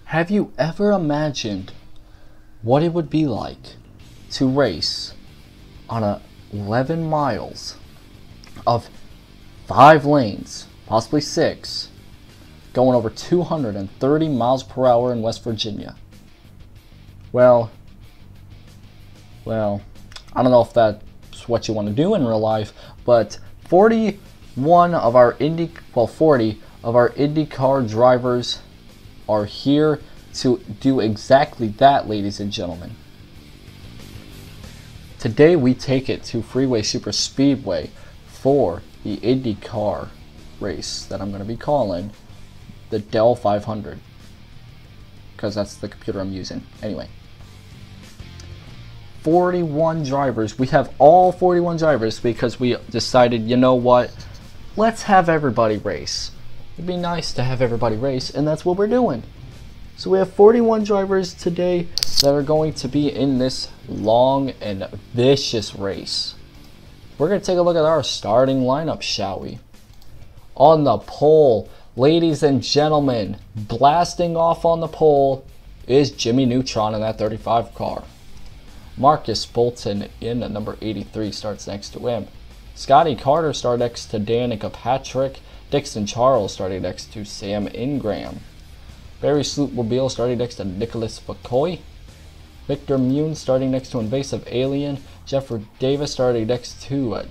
Have you ever imagined what it would be like to race on 11 miles of 5 lanes, possibly 6, going over 230 miles per hour in West Virginia? Well, I don't know if that's what you want to do in real life, but 40 of our IndyCar drivers are here to do exactly that, ladies and gentlemen. Today we take it to Freeway SuperSpeedway for the IndyCar race that I'm going to be calling the Dell 500, because that's the computer I'm using. Anyway, 41 drivers. We have all 41 drivers because we decided, you know what, let's have everybody race. It'd be nice to have everybody race, and that's what we're doing. So we have 41 drivers today that are going to be in this long and vicious race. We're going to take a look at our starting lineup, shall we? On the pole, ladies and gentlemen, blasting off on the pole is Jimmy Neutron in that 35 car. Marcus Bolton in number 83 starts next to him. Scotty Carter started next to Danica Patrick. Dixon Charles starting next to Sam Ingram. Barry Sloopmobile starting next to Nicholas McCoy. Victor Mune starting next to Invasive Alien. Jeffrey Davis starting next to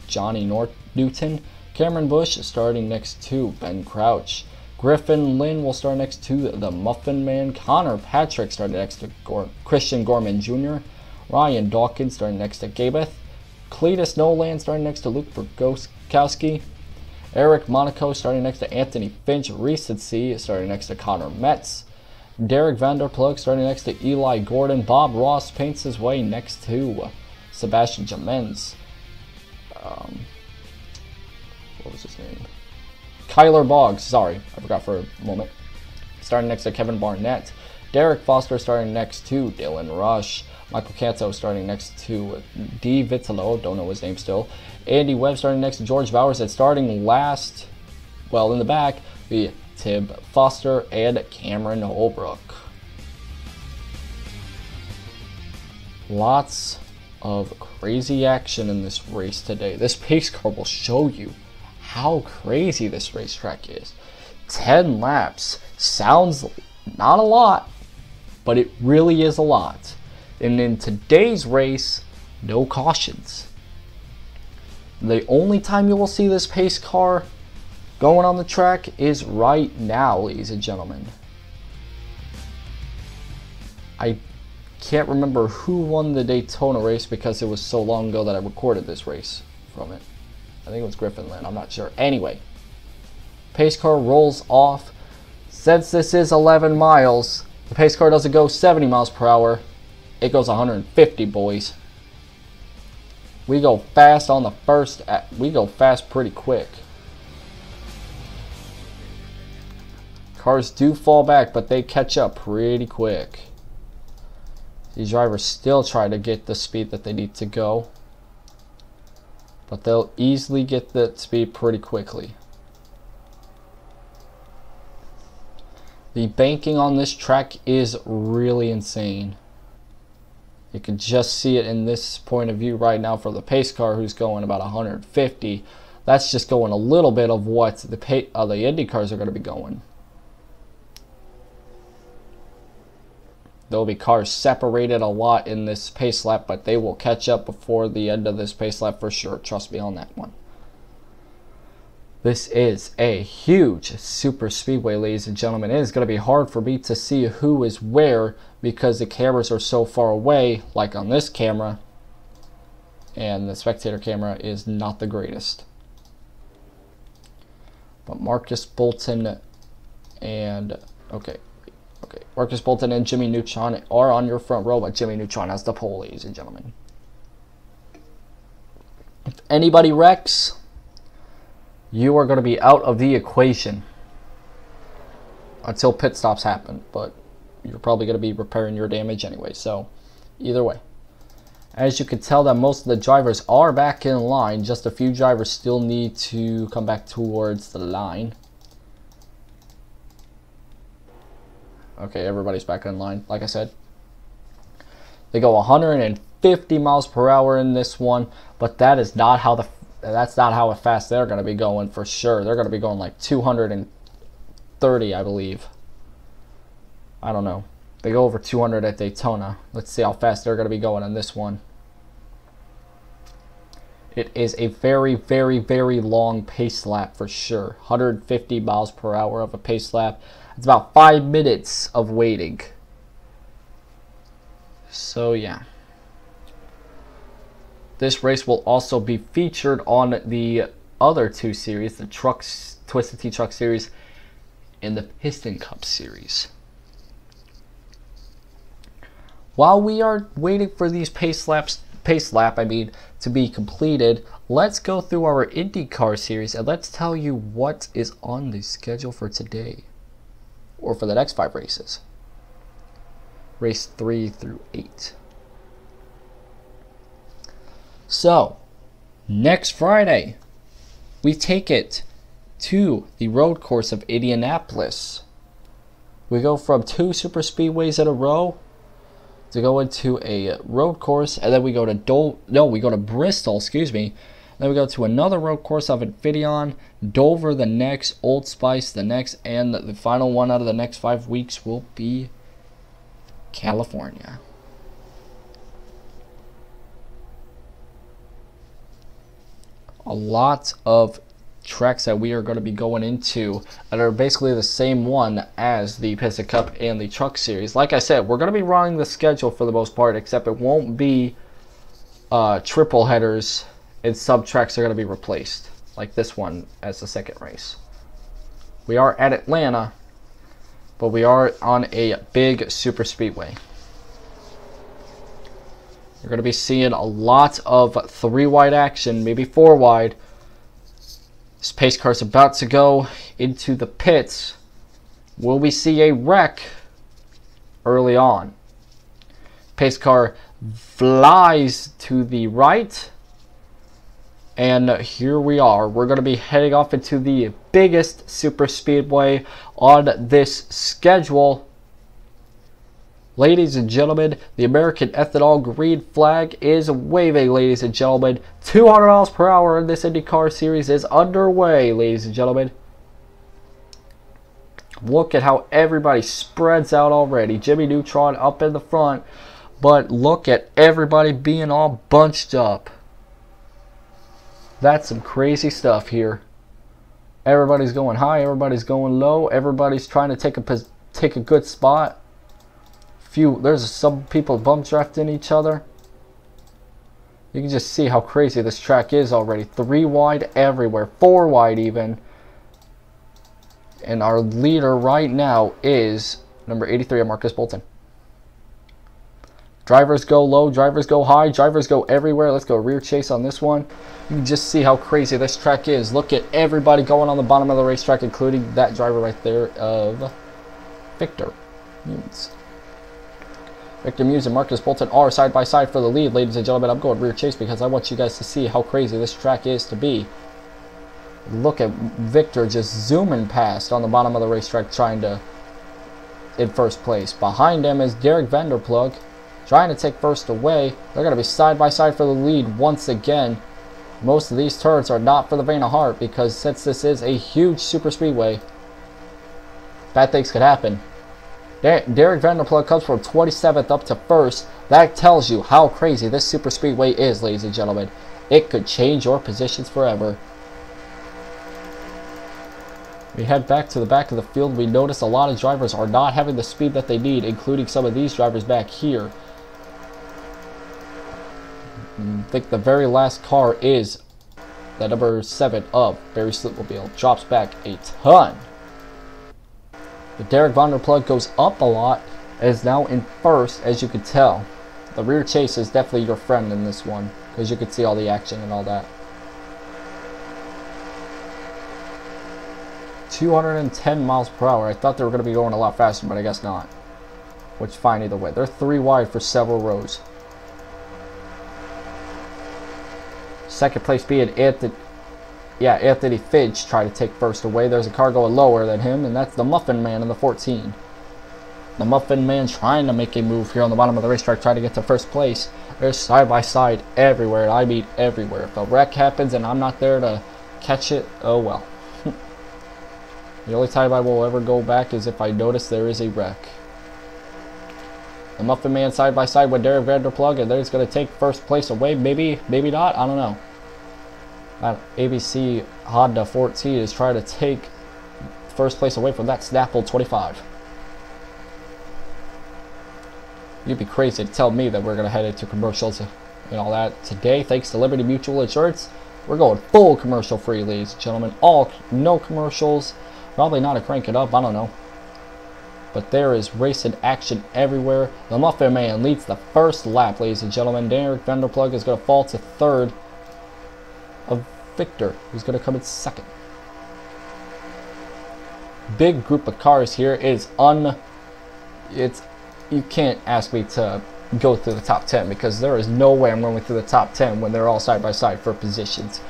Johnny Newton. Cameron Bush starting next to Ben Crouch. Griffin Lynn will start next to the Muffin Man. Connor Patrick starting next to Christian Gorman Jr. Ryan Dawkins starting next to Gabeth. Cletus Nolan starting next to Luke Burgowski. Eric Monaco starting next to Anthony Finch. Recency starting next to Connor Metz. Derek Vanderplug starting next to Eli Gordon. Bob Ross paints his way next to Sebastian Jamens. What was his name? Kyler Boggs. Sorry, I forgot for a moment. Starting next to Kevin Barnett. Derek Foster starting next to Dylan Rush. Michael Canto starting next to D. Vitalo, don't know his name still. Andy Webb starting next to George Bowers, and starting last, well, in the back, be Tib Foster and Cameron Holbrook. Lots of crazy action in this race today. This pace car will show you how crazy this racetrack is. 10 laps sounds not a lot, but it really is a lot. And in today's race, no cautions. The only time you will see this pace car going on the track is right now, ladies and gentlemen. I can't remember who won the Daytona race because it was so long ago that I recorded this race from it. I think it was Griffin Lynn, I'm not sure. Anyway, pace car rolls off. Since this is 11 miles, the pace car doesn't go 70 miles per hour. It goes 150, boys. We go fast on the first. We go fast pretty quick. Cars do fall back, but they catch up pretty quick. These drivers still try to get the speed that they need to go, but they'll easily get the speed pretty quickly. The banking on this track is really insane. You can just see it in this point of view right now for the pace car, who's going about 150. That's just going a little bit of what the Indy cars are going to be going. There will be cars separated a lot in this pace lap, but they will catch up before the end of this pace lap for sure. Trust me on that one. This is a huge super speedway, ladies and gentlemen. It is going to be hard for me to see who is where because the cameras are so far away, like on this camera, and the spectator camera is not the greatest. But Marcus Bolton and Marcus Bolton and Jimmy Neutron are on your front row, but Jimmy Neutron has the pole, ladies and gentlemen. If anybody wrecks, you are going to be out of the equation until pit stops happen, but you're probably going to be repairing your damage anyway, so either way. As you can tell that most of the drivers are back in line. Just a few drivers still need to come back towards the line. Okay, everybody's back in line, like I said. They go 150 miles per hour in this one, but that's not how fast they're going to be going for sure. They're going to be going like 230, I believe. I don't know. They go over 200 at Daytona. Let's see how fast they're going to be going on this one. It is a very, very, very long pace lap for sure. 150 miles per hour of a pace lap. It's about 5 minutes of waiting. So yeah. This race will also be featured on the other two series, the Twisted Tea Truck Series and the Piston Cup Series. While we are waiting for these pace lap to be completed, let's go through our IndyCar series and let's tell you what is on the schedule for today, or for the next 5 races. Race 3 through 8. So, next Friday, we take it to the road course of Indianapolis. We go from 2 super speedways in a row to go into a road course, and then we go to Bristol, excuse me. Then we go to another road course of Infineon, Dover the next, Old Spice the next, and the final one out of the next 5 weeks will be California. A lot of tracks that we are going to be going into that are basically the same one as the Piston Cup and the Truck Series. Like I said, we're going to be running the schedule for the most part, except it won't be triple headers, and sub tracks are going to be replaced, like this one as the second race. We are at Atlanta, but we are on a big super speedway. You're going to be seeing a lot of 3 wide action, maybe 4 wide. This pace car is about to go into the pits. Will we see a wreck early on? Pace car flies to the right. And here we are. We're going to be heading off into the biggest super speedway on this schedule. Ladies and gentlemen, the American Ethanol green flag is waving, ladies and gentlemen. 200 miles per hour in this IndyCar series is underway, ladies and gentlemen. Look at how everybody spreads out already. Jimmy Neutron up in the front, but look at everybody being all bunched up. That's some crazy stuff here. Everybody's going high, everybody's going low, everybody's trying to take a good spot. There's some people bump drafting each other. You can just see how crazy this track is already. 3 wide everywhere, 4 wide even. And our leader right now is number 83, Marcus Bolton. Drivers go low, drivers go high, drivers go everywhere. Let's go rear chase on this one. You can just see how crazy this track is. Look at everybody going on the bottom of the racetrack, including that driver right there of Victor Munes. Victor Munes and Marcus Bolton are side by side for the lead, ladies and gentlemen. I'm going rear chase because I want you guys to see how crazy this track is to be. Look at Victor just zooming past on the bottom of the racetrack, trying to in first place. Behind him is Derek Vanderplug, trying to take first away. They're going to be side by side for the lead once again. Most of these turns are not for the faint of heart, because since this is a huge super speedway, bad things could happen. Derek Vanderplug comes from 27th up to 1st. That tells you how crazy this super speedway is, ladies and gentlemen. It could change your positions forever. We head back to the back of the field. We notice a lot of drivers are not having the speed that they need, including some of these drivers back here. I think the very last car is the number 7 of Barry Slipmobile. Drops back a ton. But Derek Vanderplug goes up a lot and is now in first, as you can tell. The rear chase is definitely your friend in this one, because you can see all the action and all that. 210 miles per hour. I thought they were going to be going a lot faster, but I guess not. Which, fine either way. They're 3 wide for several rows. Second place being Anthony Finch trying to take first away. There's a car going lower than him, and that's the Muffin Man in the 14. The Muffin Man trying to make a move here on the bottom of the racetrack, trying to get to first place. There's side by side everywhere. I mean everywhere. If a wreck happens and I'm not there to catch it, oh well. The only time I will ever go back is if I notice there is a wreck. The Muffin Man side by side with Derek Vanderplug, and they're just going to take first place away. Maybe, maybe not. I don't know. ABC Honda 14 is trying to take first place away from that Snapple 25. You'd be crazy to tell me that we're going to head into commercials and all that. Today, thanks to Liberty Mutual Insurance, we're going full commercial free, ladies and gentlemen. No commercials. Probably not a crank it up, I don't know. But there is racing action everywhere. The Muffin Man leads the first lap, ladies and gentlemen. Derek Vanderplug is going to fall to third of Victor, who's going to come in second. Big group of cars here. You can't ask me to go through the top 10 because there is no way I'm going through the top 10 when they're all side by side for positions.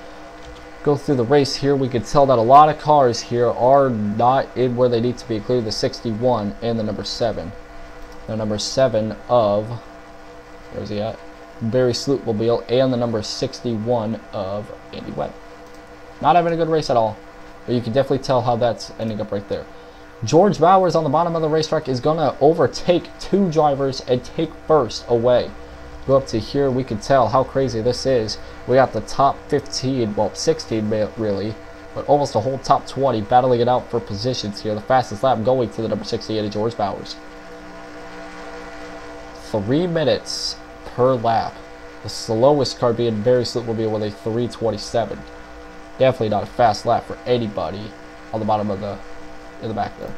Go through the race here, we can tell that a lot of cars here are not in where they need to be, including the 61 and the number 7. The number 7 of, where's he at? Barry Slootmobile, and the number 61 of Andy Webb. Not having a good race at all, but you can definitely tell how that's ending up right there. George Bowers on the bottom of the racetrack is going to overtake 2 drivers and take first away. Go up to here, we can tell how crazy this is. We got the top 15, well 16 really, but almost a whole top 20 battling it out for positions here. The fastest lap going to the number 68 of George Bowers. 3 minutes per lap. The slowest car being Barry Slootmobile with a 3:27. Definitely not a fast lap for anybody on the bottom of in the back there.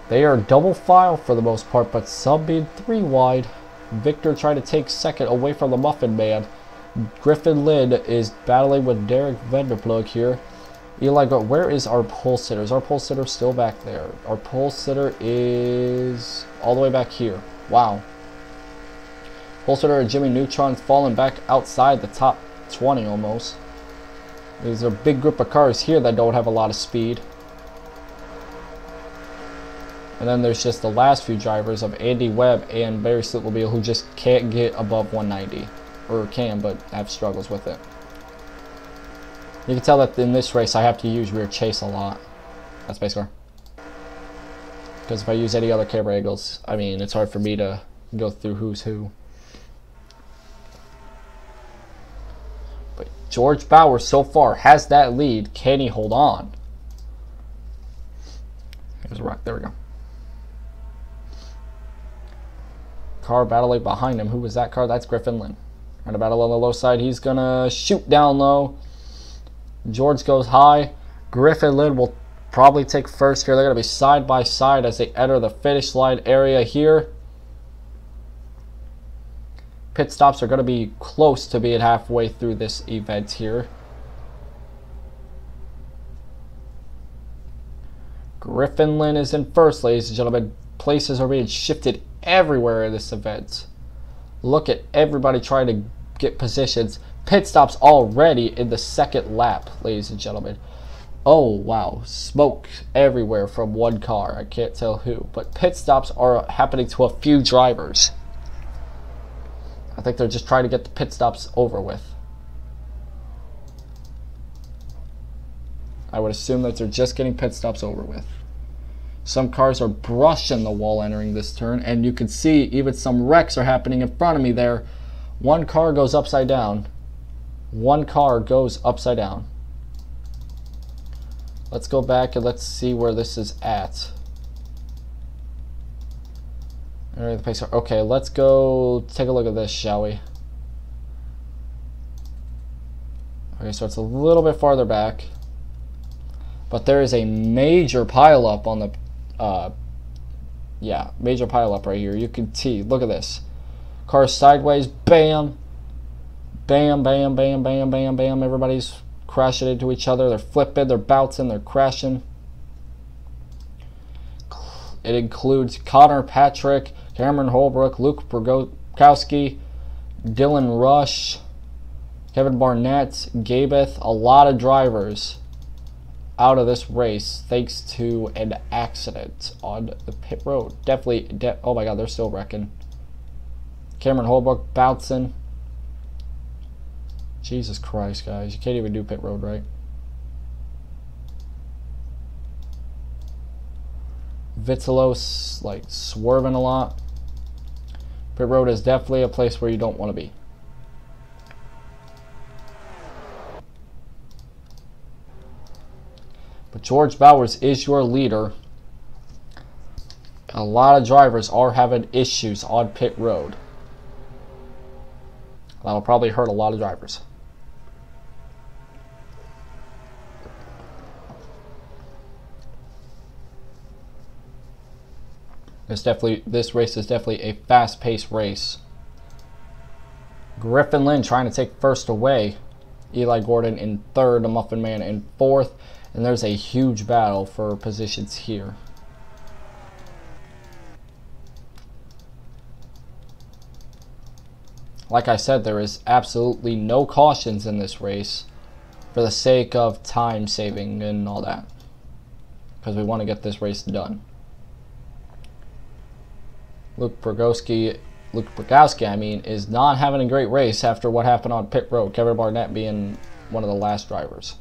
They are double file for the most part, but some being 3 wide. Victor trying to take second away from the Muffin Man. Griffin Lynn is battling with Derek Vanderplug here. Eli, where is our pole sitter? Is our pole sitter still back there? Our pole sitter is all the way back here. Wow. Pole sitter and Jimmy Neutron falling back outside the top 20 almost. There's a big group of cars here that don't have a lot of speed. And then there's just the last few drivers of Andy Webb and Barry Slootmobile who just can't get above 190. Or can, but have struggles with it. You can tell that in this race I have to use rear chase a lot. That's space car. Because if I use any other camera angles, I mean, it's hard for me to go through who's who. But George Bowers so far has that lead. Can he hold on? There's a rock. There we go. Car battling behind him. Who was that car? That's Griffin Lynn. Trying to battle on the low side. He's going to shoot down low. George goes high. Griffin Lynn will probably take first here. They're going to be side by side as they enter the finish line area here. Pit stops are going to be close to being halfway through this event here. Griffin Lynn is in first, ladies and gentlemen. Places are being shifted everywhere in this event. Look at everybody trying to get positions. Pit stops already in the second lap, ladies and gentlemen. Oh, wow. Smoke everywhere from one car. I can't tell who. But pit stops are happening to a few drivers. I think they're just trying to get the pit stops over with. I would assume that they're just getting pit stops over with. Some cars are brushing the wall entering this turn, and you can see even some wrecks are happening in front of me there. One car goes upside down. One car goes upside down. Let's go back and let's see where this is at. Alright, the pace car. Okay, let's go take a look at this, shall we? Okay, so it's a little bit farther back. But there is a major pileup on the major pileup right here. You can see, look at this. Car sideways, bam. Bam, bam, bam, bam, bam, bam. Everybody's crashing into each other. They're flipping, they're bouncing, they're crashing. It includes Connor Patrick, Cameron Holbrook, Luke Brogowski, Dylan Rush, Kevin Barnett, Gabeth, a lot of drivers out of this race thanks to an accident on the pit road. Definitely, oh my god, they're still wrecking. Cameron Holbrook bouncing. Jesus Christ, guys. You can't even do pit road right. Vitalos, like, swerving a lot. Pit road is definitely a place where you don't want to be. But George Bowers is your leader. A lot of drivers are having issues on pit road. That'll probably hurt a lot of drivers. This race is definitely a fast-paced race. Griffin Lynn trying to take first away. Eli Gordon in third, the Muffin Man in fourth. And there's a huge battle for positions here. Like I said, there is absolutely no cautions in this race for the sake of time saving and all that. Because we want to get this race done. Luke Brogowski, I mean, is not having a great race after what happened on pit road. Kevin Barnett being one of the last drivers.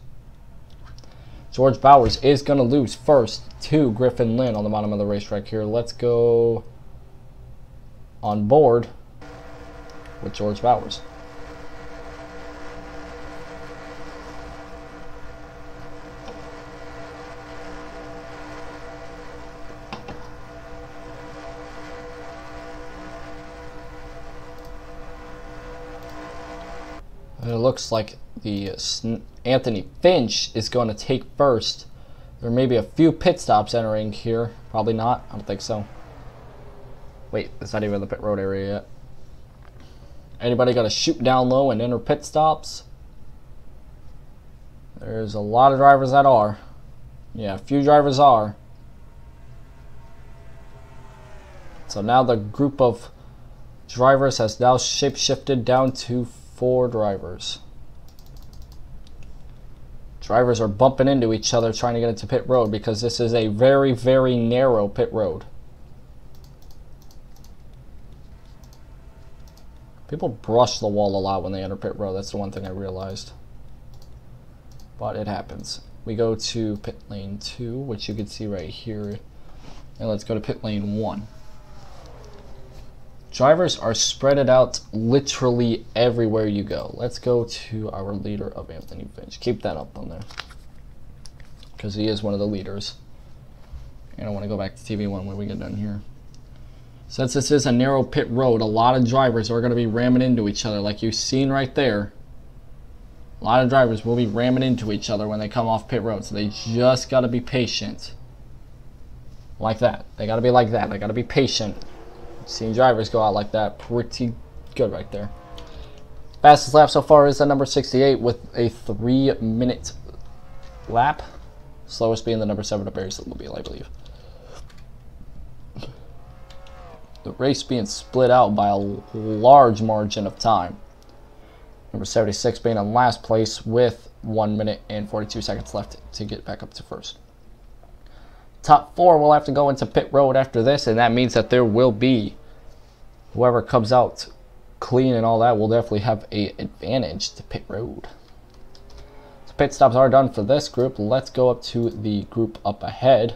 George Bowers is going to lose first to Griffin Lynn on the bottom of the racetrack here. Let's go on board with George Bowers. It looks like the Anthony Finch is going to take first. There may be a few pit stops entering here. Probably not. I don't think so. Wait, it's not even the pit road area yet. Anybody got to shoot down low and enter pit stops? There's a lot of drivers that are. Yeah, a few drivers are. So now the group of drivers has now shape-shifted down to 4 drivers. Drivers are bumping into each other trying to get into pit road because this is a very, very narrow pit road. People brush the wall a lot when they enter pit road. That's the one thing I realized. But it happens. We go to pit lane 2, which you can see right here. And let's go to pit lane 1. Drivers are spread out literally everywhere you go. Let's go to our leader of Anthony Finch. Keep that up on there. Because he is one of the leaders. And I want to go back to TV1 when we get done here. Since this is a narrow pit road, a lot of drivers are going to be ramming into each other. Like you've seen right there. A lot of drivers will be ramming into each other when they come off pit road. So they just got to be patient. Like that. They got to be like that. They got to be patient. Seeing drivers go out like that, pretty good right there. Fastest lap so far is at number 68 with a 3-minute lap. Slowest being the number 7 of Barry Slipmobile, I believe. The race being split out by a large margin of time. Number 76 being in last place with 1 minute and 42 seconds left to get back up to first. Top 4 will have to go into pit road after this, and that means that there will be whoever comes out clean and all that will definitely have an advantage to pit road. So pit stops are done for this group. Let's go up to the group up ahead,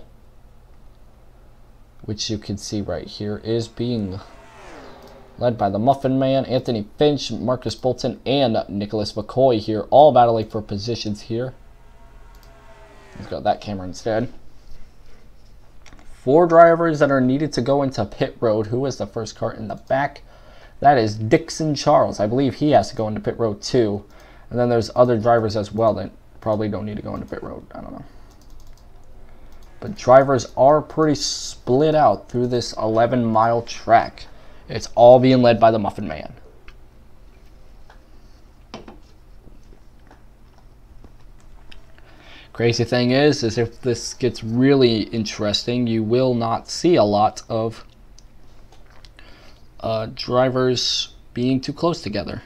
which you can see right here is being led by the Muffin Man, Anthony Finch, Marcus Bolton, and Nicholas McCoy here, all battling for positions here. Let's go with that camera instead. 4 drivers that are needed to go into pit road. Who is the first car in the back? That is Dixon Charles. I believe he has to go into pit road too. And then there's other drivers as well that probably don't need to go into pit road. I don't know. But drivers are pretty split out through this 11-mile track. It's all being led by the Muffin Man. Crazy thing is if this gets really interesting, you will not see a lot of drivers being too close together.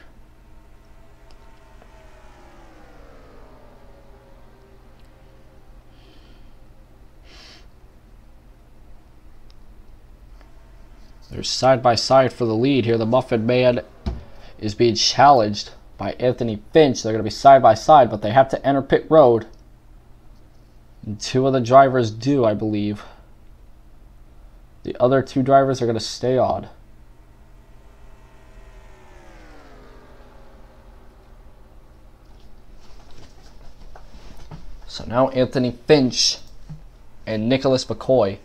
They're side by side for the lead here. The Muffin Man is being challenged by Anthony Finch. They're going to be side by side, but they have to enter pit road. And two of the drivers do, I believe. The other two drivers are going to stay on. So now Anthony Finch and Nicholas McCoy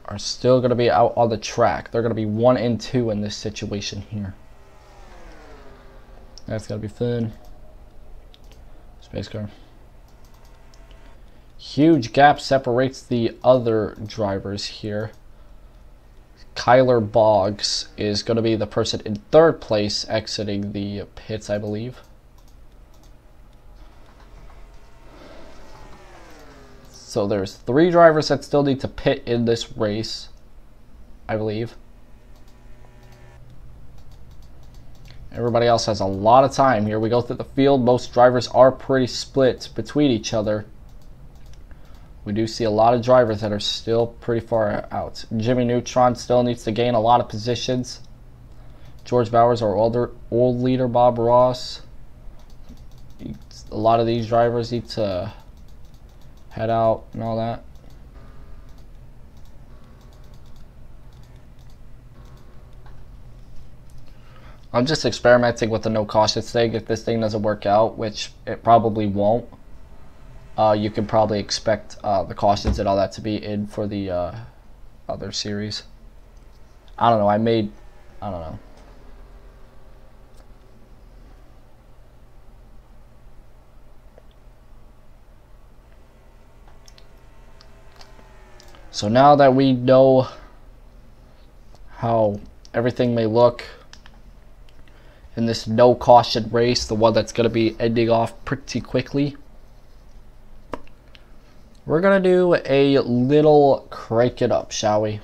are still going to be out on the track. They're going to be 1 and 2 in this situation here. That's got to be fun. Space car. Huge gap separates the other drivers here. Kyler Boggs is going to be the person in 3rd place exiting the pits, I believe. So there's 3 drivers that still need to pit in this race, I believe. Everybody else has a lot of time here. We go through the field. Most drivers are pretty split between each other. We do see a lot of drivers that are still pretty far out. Jimmy Neutron still needs to gain a lot of positions. George Bowers, our old leader, Bob Ross. A lot of these drivers need to head out and all that. I'm just experimenting with the no cautions thing. If this thing doesn't work out, which it probably won't, you can probably expect the cautions and all that to be in for the other series. I don't know. I don't know. So now that we know how everything may look in this no caution race, the one that's going to be ending off pretty quickly, we're going to do a little crank it up, shall we?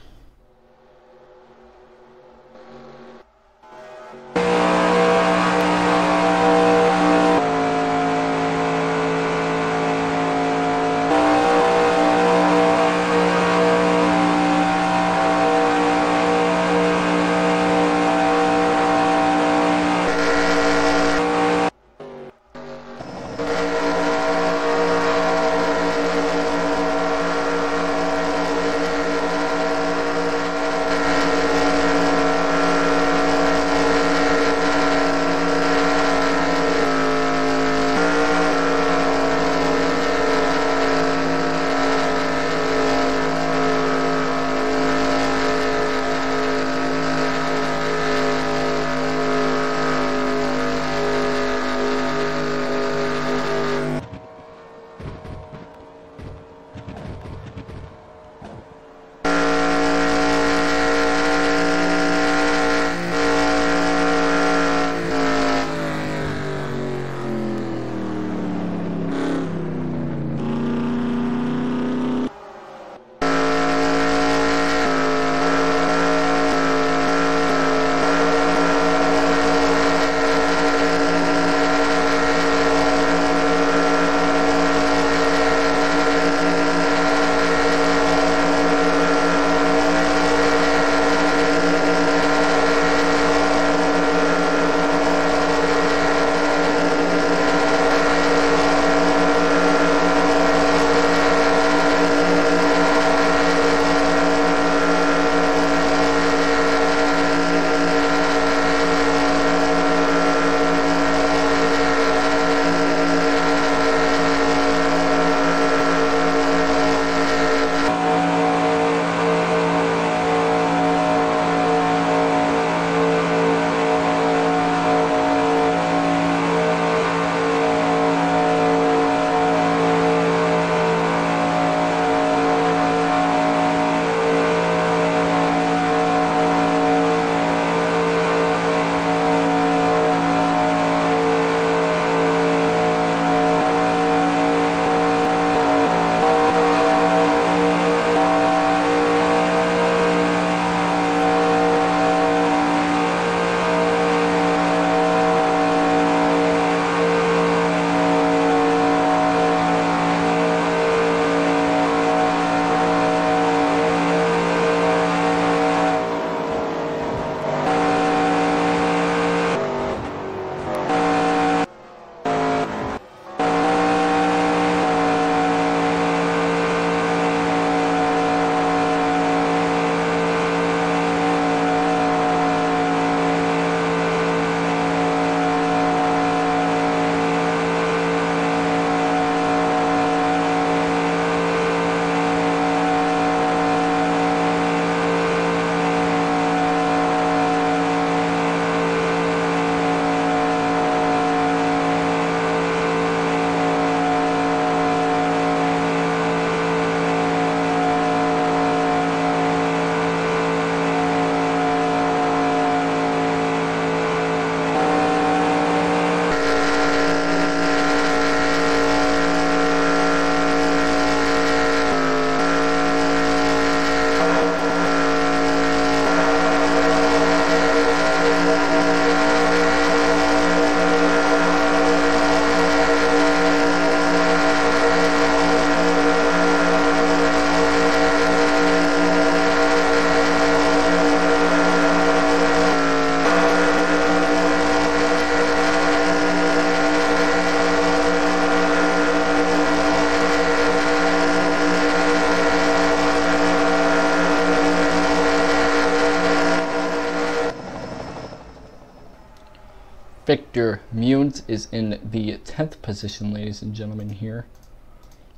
Victor Munes is in the 10th position, ladies and gentlemen. Here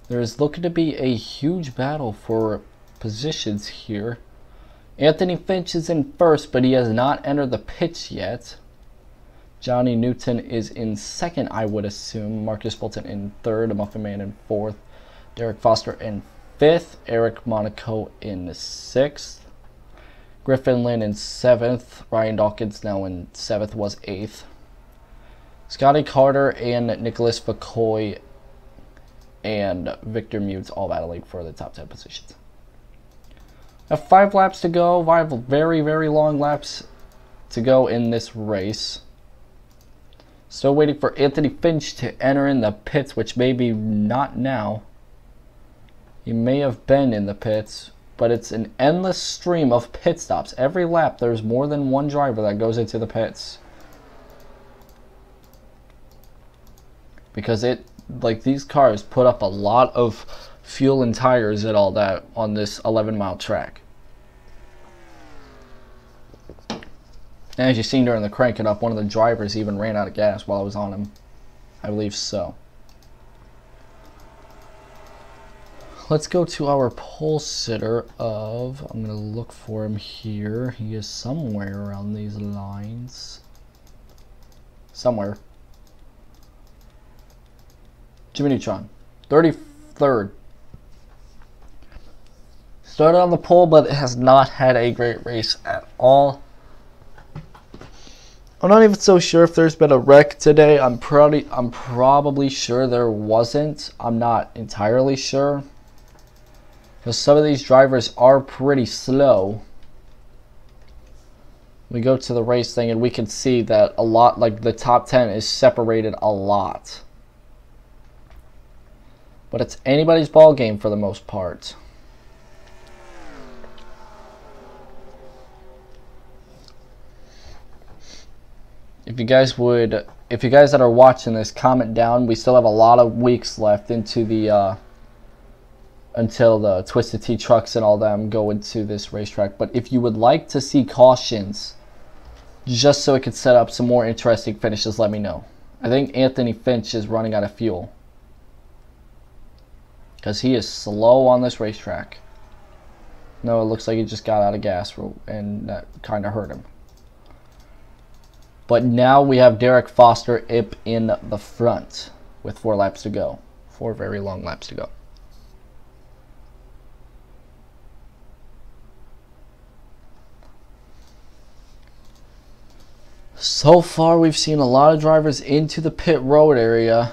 there is looking to be a huge battle for positions here. Anthony Finch is in first, but he has not entered the pits yet. Johnny Newton is in second, I would assume. Marcus Bolton in third. Muffin Man in fourth. Derek Foster in fifth. Eric Monaco in sixth. Griffin Lynn in seventh. Ryan Dawkins now in seventh, was eighth. Scotty Carter and Nicholas McCoy and Victor Munes all battling for the top 10 positions. Have 5 laps to go. 5 very, very long laps to go in this race. Still waiting for Anthony Finch to enter in the pits, which may be not now. He may have been in the pits, but it's an endless stream of pit stops. Every lap there's more than one driver that goes into the pits. Because these cars put up a lot of fuel and tires and all that on this 11-mile track. And as you've seen during the cranking up, one of the drivers even ran out of gas while I was on him. I believe so. Let's go to our pole sitter of, I'm going to look for him here. He is somewhere around these lines. Somewhere. Jimmy Neutron, 33rd. Started on the pole, but it has not had a great race at all. I'm not even so sure if there's been a wreck today. I'm probably sure there wasn't. I'm not entirely sure, because some of these drivers are pretty slow. We go to the race thing and we can see that a lot, like the top 10 is separated a lot. But it's anybody's ball game for the most part. If you guys that are watching this, comment down. We still have a lot of weeks left into the until the Twisted Tea trucks and all them go into this racetrack. But if you would like to see cautions, just so it could set up some more interesting finishes, let me know. I think Anthony Finch is running out of fuel, because he is slow on this racetrack. No, it looks like he just got out of gas, and that kind of hurt him. But now we have Derek Foster up in the front with 4 laps to go. 4 very long laps to go. So far, we've seen a lot of drivers into the pit road area.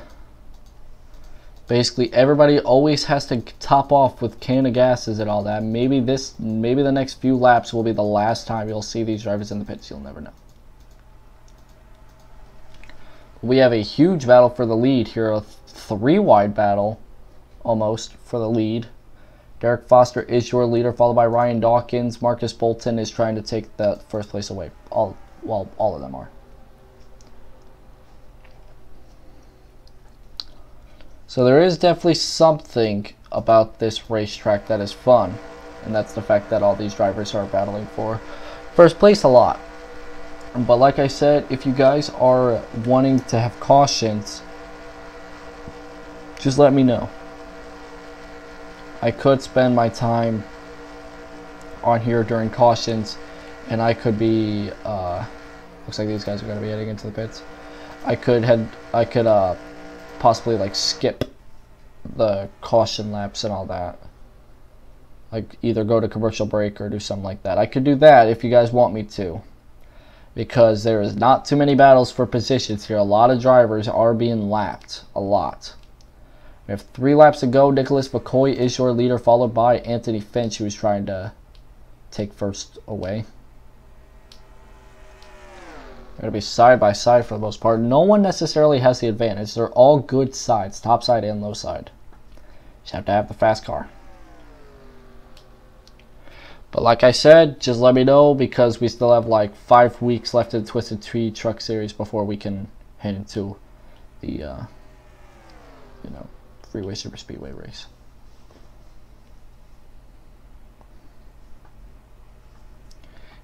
Basically, everybody always has to top off with can of gases and all that. Maybe the next few laps will be the last time you'll see these drivers in the pits. You'll never know. We have a huge battle for the lead here, a 3-wide battle, almost, for the lead. Derek Foster is your leader, followed by Ryan Dawkins. Marcus Bolton is trying to take the first place away. All of them are. So there is definitely something about this racetrack that is fun, and that's the fact that all these drivers are battling for first place a lot. But like I said, if you guys are wanting to have cautions, just let me know. I could spend my time on here during cautions, and I could be looks like these guys are going to be heading into the pits. I could possibly like skip the caution laps and all that, like either go to commercial break or do something like that. I could do that if you guys want me to, because there is not too many battles for positions here. A lot of drivers are being lapped, a lot. We have 3 laps to go. Nicholas McCoy is your leader, followed by Anthony Finch, who is trying to take first away. They're going to be side by side for the most part. No one necessarily has the advantage. They're all good sides, top side and low side. Just have to have the fast car. But like I said, just let me know, because we still have like 5 weeks left in the Twisted Tea Truck Series before we can head into the Freeway SuperSpeedway race.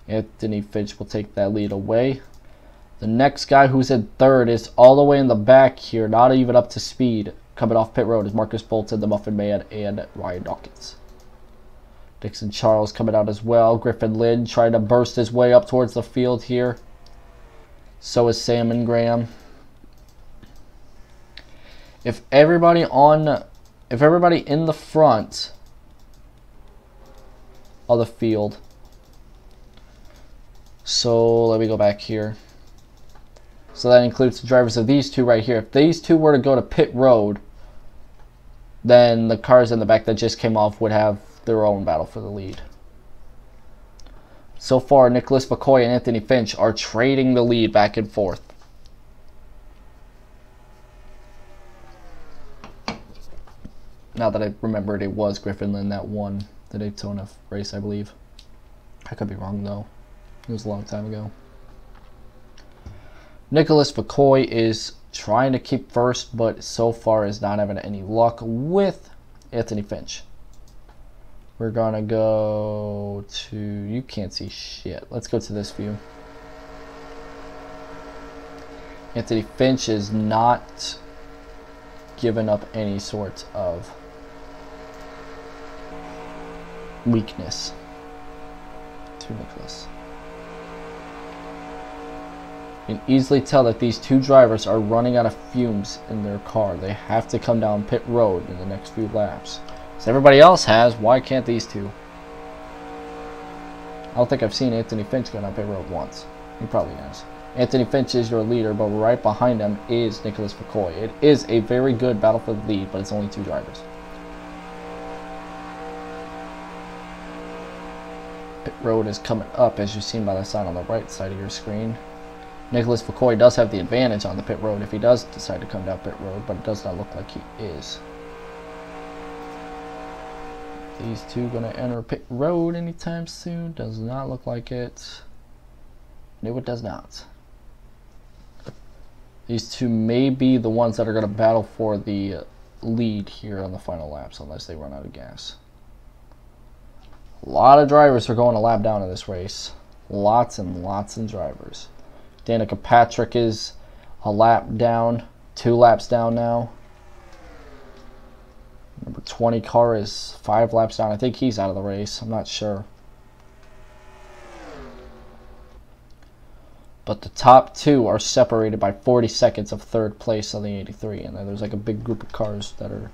Anthony Finch will take that lead away. The next guy who's in third is all the way in the back here, not even up to speed. Coming off pit road is Marcus Bolton, the Muffin Man, and Ryan Dawkins. Dixon Charles coming out as well. Griffin Lynn trying to burst his way up towards the field here. So is Sam and Graham. If everybody in the front of the field. So let me go back here. So that includes the drivers of these two right here. If these two were to go to pit road, then the cars in the back that just came off would have their own battle for the lead. So far, Nicholas McCoy and Anthony Finch are trading the lead back and forth. Now that I remembered, it was Griffin Lynn that won the Daytona race, I believe. I could be wrong, though. It was a long time ago. Nicholas McCoy is trying to keep first, but so far is not having any luck with Anthony Finch. We're going to go to... You can't see shit. Let's go to this view. Anthony Finch is not giving up any sort of weakness to Nicholas. You can easily tell that these two drivers are running out of fumes in their car. They have to come down pit road in the next few laps. So everybody else has, why can't these two? I don't think I've seen Anthony Finch go down pit road once. He probably has. Anthony Finch is your leader, but right behind him is Nicholas McCoy. It is a very good battle for the lead, but it's only two drivers. Pit road is coming up, as you've seen by the sign on the right side of your screen. Nicholas McCoy does have the advantage on the pit road if he does decide to come down pit road, but it does not look like he is. These two going to enter pit road anytime soon? Does not look like it. No, it does not. These two may be the ones that are going to battle for the lead here on the final laps, unless they run out of gas. A lot of drivers are going a lap down in this race. Lots and lots of drivers. Danica Patrick is a lap down, 2 laps down now. Number 20 car is 5 laps down. I think he's out of the race. I'm not sure. But the top 2 are separated by 40 seconds of third place on the 83. And then there's like a big group of cars that are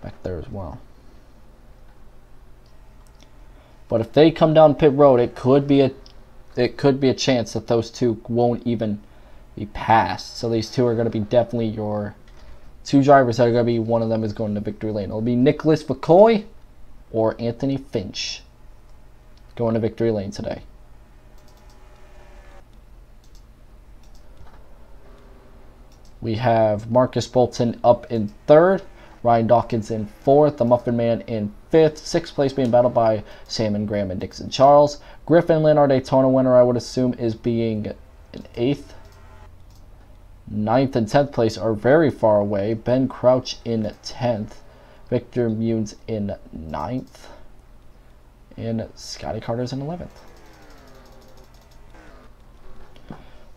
back there as well. But if they come down pit road, it could be a chance that those two won't even be passed. So these two are going to be definitely your two drivers that are going to be, one of them is going to victory lane. It'll be Nicholas McCoy or Anthony Finch going to victory lane today. We have Marcus Bolton up in third, Ryan Dawkins in fourth, the Muffin Man in fifth, sixth place being battled by Sam and Graham and Dixon Charles. Griffin Lynn, our Daytona winner, I would assume, is being in eighth. Ninth and 10th place are very far away. Ben Crouch in 10th. Victor Munes in 9th. And Scotty Carter's in 11th.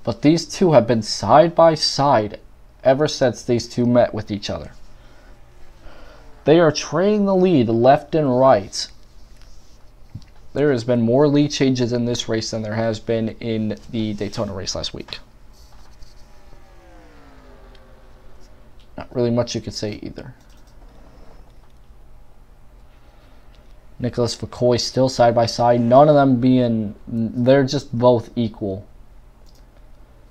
But these two have been side by side ever since these two met with each other. They are trading the lead left and right. There has been more lead changes in this race than there has been in the Daytona race last week. Not really much you could say either. Nicholas McCoy still side by side. None of them being, they're just both equal.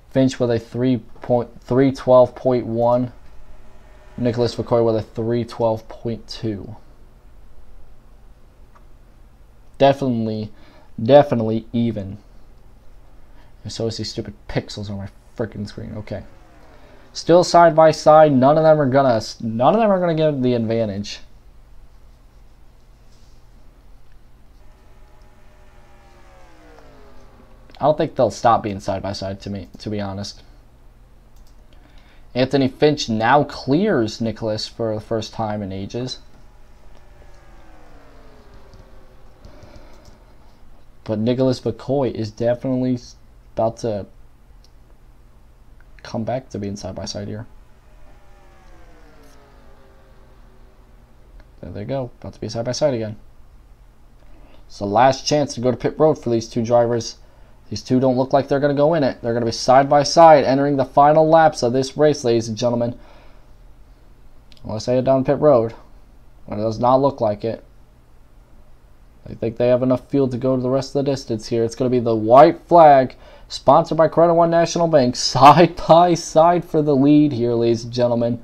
Finch with a 312.1. Nicholas McCoy with a 312.2. Definitely even. And so is these stupid pixels on my freaking screen. Okay. Still side by side. None of them are gonna get the advantage. I don't think they'll stop being side by side to be honest. Anthony Finch now clears Nicholas for the first time in ages. But Nicholas McCoy is definitely about to come back to being side by side here. There they go, about to be side by side again. It's the last chance to go to pit road for these two drivers. These two don't look like they're going to go in it. They're going to be side by side entering the final laps of this race, ladies and gentlemen. Unless they head down pit road. But it does not look like it. I think they have enough field to go to the rest of the distance here. It's going to be the white flag, sponsored by Credit One National Bank, side by side for the lead here, ladies and gentlemen.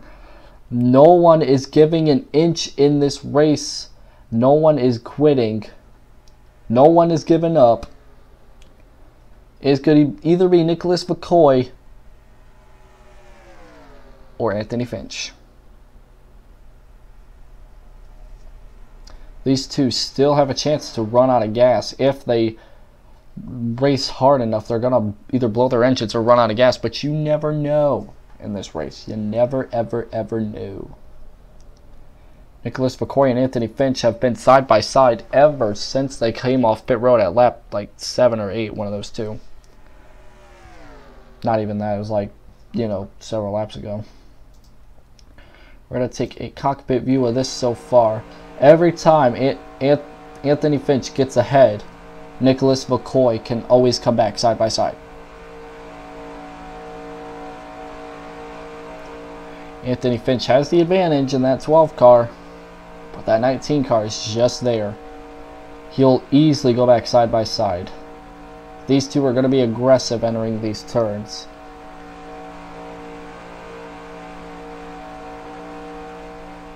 No one is giving an inch in this race. No one is quitting. No one is giving up. It's going to either be Nicholas McCoy or Anthony Finch. These two still have a chance to run out of gas. If they race hard enough, they're going to either blow their engines or run out of gas. But you never know in this race. You never, ever, ever know. Nicholas McCoy and Anthony Finch have been side by side ever since they came off pit road at lap like 7 or 8, one of those two. Not even that, it was like, you know, several laps ago. We're going to take a cockpit view of this so far. Every time Anthony Finch gets ahead, Nicholas McCoy can always come back side by side. Anthony Finch has the advantage in that 12 car, but that 19 car is just there. He'll easily go back side by side. These two are going to be aggressive entering these turns.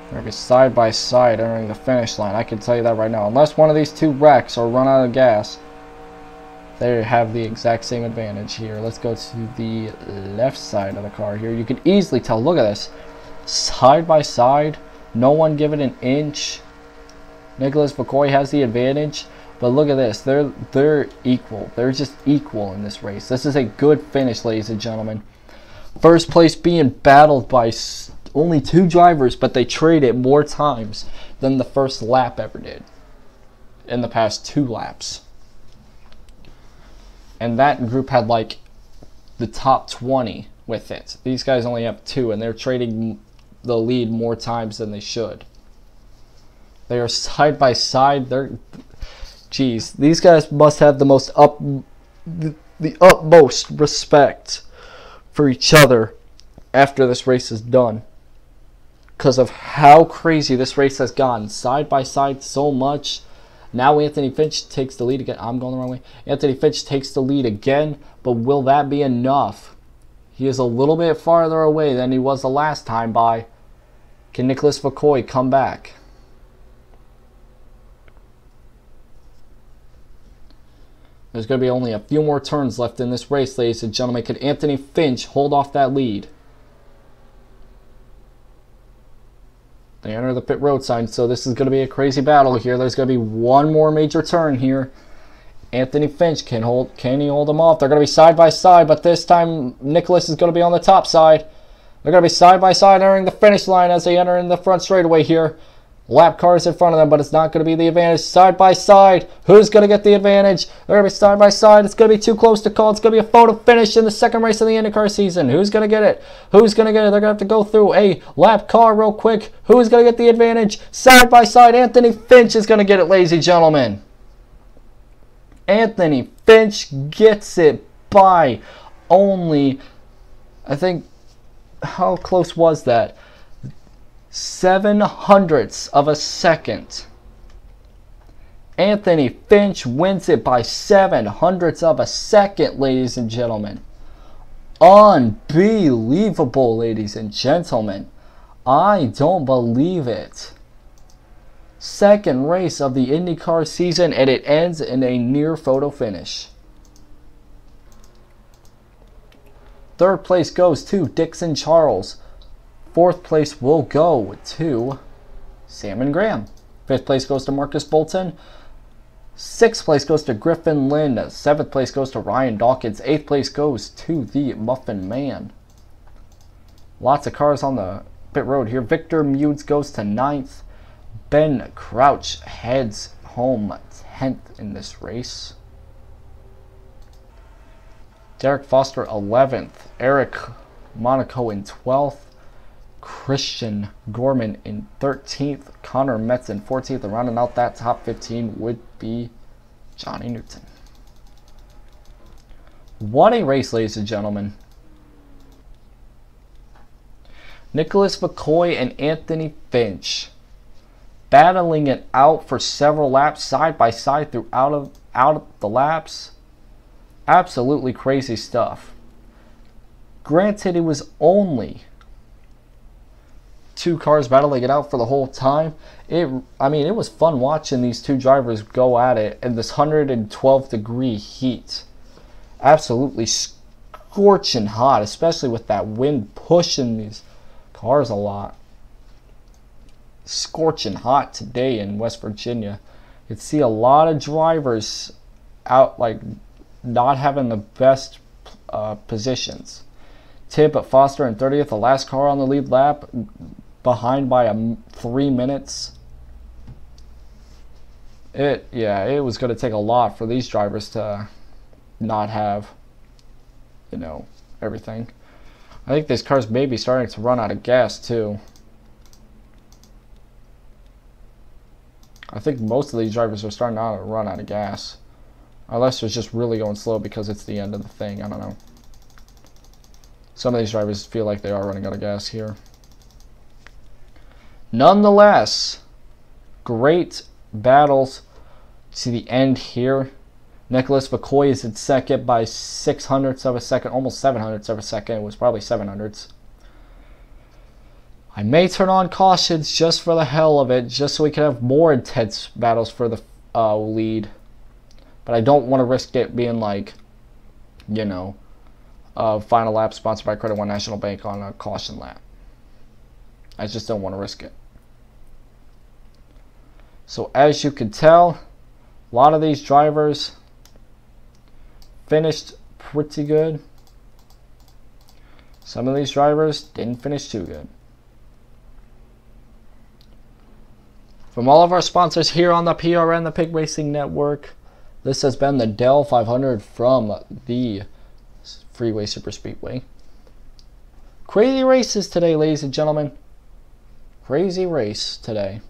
They're going to be side by side entering the finish line. I can tell you that right now. Unless one of these two wrecks or run out of gas, they have the exact same advantage here. Let's go to the left side of the car here. You can easily tell. Look at this. Side by side. No one giving an inch. Nicholas McCoy has the advantage. But look at this. They're equal. They're just equal in this race. This is a good finish, ladies and gentlemen. First place being battled by only two drivers, but they traded more times than the first lap ever did in the past 2 laps. And that group had like the top 20 with it. These guys only have 2, and they're trading the lead more times than they should. They are side by side. Geez, these guys must have the most the utmost respect for each other after this race is done, because of how crazy this race has gone side by side so much. Now Anthony Finch takes the lead again. I'm going the wrong way. Anthony Finch takes the lead again, but will that be enough? He is a little bit farther away than he was the last time by. Can Nicholas McCoy come back? There's going to be only a few more turns left in this race, ladies and gentlemen. Could Anthony Finch hold off that lead? They enter the pit road sign, so this is going to be a crazy battle here. There's going to be one more major turn here. Anthony Finch, can he hold them off? They're going to be side by side, but this time Nicholas is going to be on the top side. They're going to be side by side entering the finish line as they enter in the front straightaway here. Lap cars in front of them, but it's not going to be the advantage. Side by side, who's going to get the advantage? They're going to be side by side. It's going to be too close to call. It's going to be a photo finish in the second race of the Indycar season. Who's going to get it? Who's going to get it? They're going to have to go through a lap car real quick. Who's going to get the advantage? Side by side, Anthony Finch is going to get it, ladies and gentlemen. Anthony Finch gets it by only, I think, how close was that? 0.07 of a second. Anthony Finch wins it by 0.07 of a second, ladies and gentlemen. Unbelievable, ladies and gentlemen. I don't believe it. Second race of the IndyCar season, and it ends in a near photo finish. Third place goes to Dixon Charles. Fourth place will go to Sam and Graham. Fifth place goes to Marcus Bolton. Sixth place goes to Griffin Lynn. Seventh place goes to Ryan Dawkins. Eighth place goes to the Muffin Man. Lots of cars on the pit road here. Victor Mudes goes to 9th. Ben Crouch heads home 10th in this race. Derek Foster 11th. Eric Monaco in 12th. Christian Gorman in 13th. Connor Metz in 14th. And rounding out that top 15 would be Johnny Newton. What a race, ladies and gentlemen. Nicholas McCoy and Anthony Finch battling it out for several laps, side by side throughout of the laps. Absolutely crazy stuff. Granted, it was only 2 cars battling it out for the whole time. I mean, it was fun watching these 2 drivers go at it in this 112-degree heat. Absolutely scorching hot, especially with that wind pushing these cars a lot. Scorching hot today in West Virginia. You can see a lot of drivers out, like, not having the best positions. Tibb at Foster in 30th, the last car on the lead lap, behind by 3 minutes. It was going to take a lot for these drivers to not have, you know, everything. I think this car's maybe starting to run out of gas too. I think most of these drivers are starting to run out of gas. Unless they're just really going slow because it's the end of the thing. I don't know. Some of these drivers feel like they are running out of gas here. Nonetheless, great battles to the end here. Nicholas McCoy is in second by 600ths of a second, almost 700ths of a second. It was probably 700ths. I may turn on cautions just for the hell of it, just so we can have more intense battles for the lead. But I don't want to risk it being like, you know, final lap sponsored by Credit One National Bank on a caution lap. I just don't want to risk it. So as you can tell, a lot of these drivers finished pretty good. Some of these drivers didn't finish too good. From all of our sponsors here on the PRN, the Pig Racing Network, this has been the Dell 500 from the Freeway SuperSpeedway. Crazy races today, ladies and gentlemen. Crazy race today.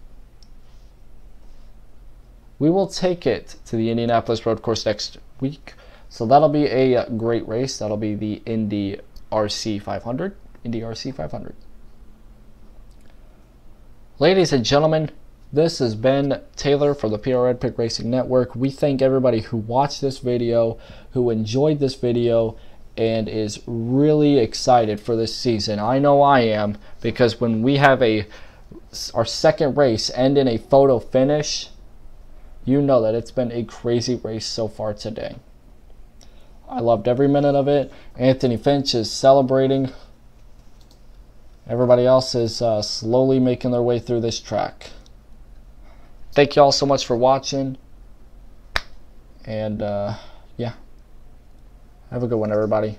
We will take it to the Indianapolis Road Course next week. So that'll be a great race. That'll be the Indy RC 500. Indy RC 500. Ladies and gentlemen, this has been Taylor for the PRN Pig Racing Network. We thank everybody who watched this video, who enjoyed this video, and is really excited for this season. I know I am, because when we have our second race end in a photo finish, you know that it's been a crazy race so far today. I loved every minute of it. Anthony Finch is celebrating. Everybody else is slowly making their way through this track. Thank you all so much for watching. And yeah, have a good one, everybody.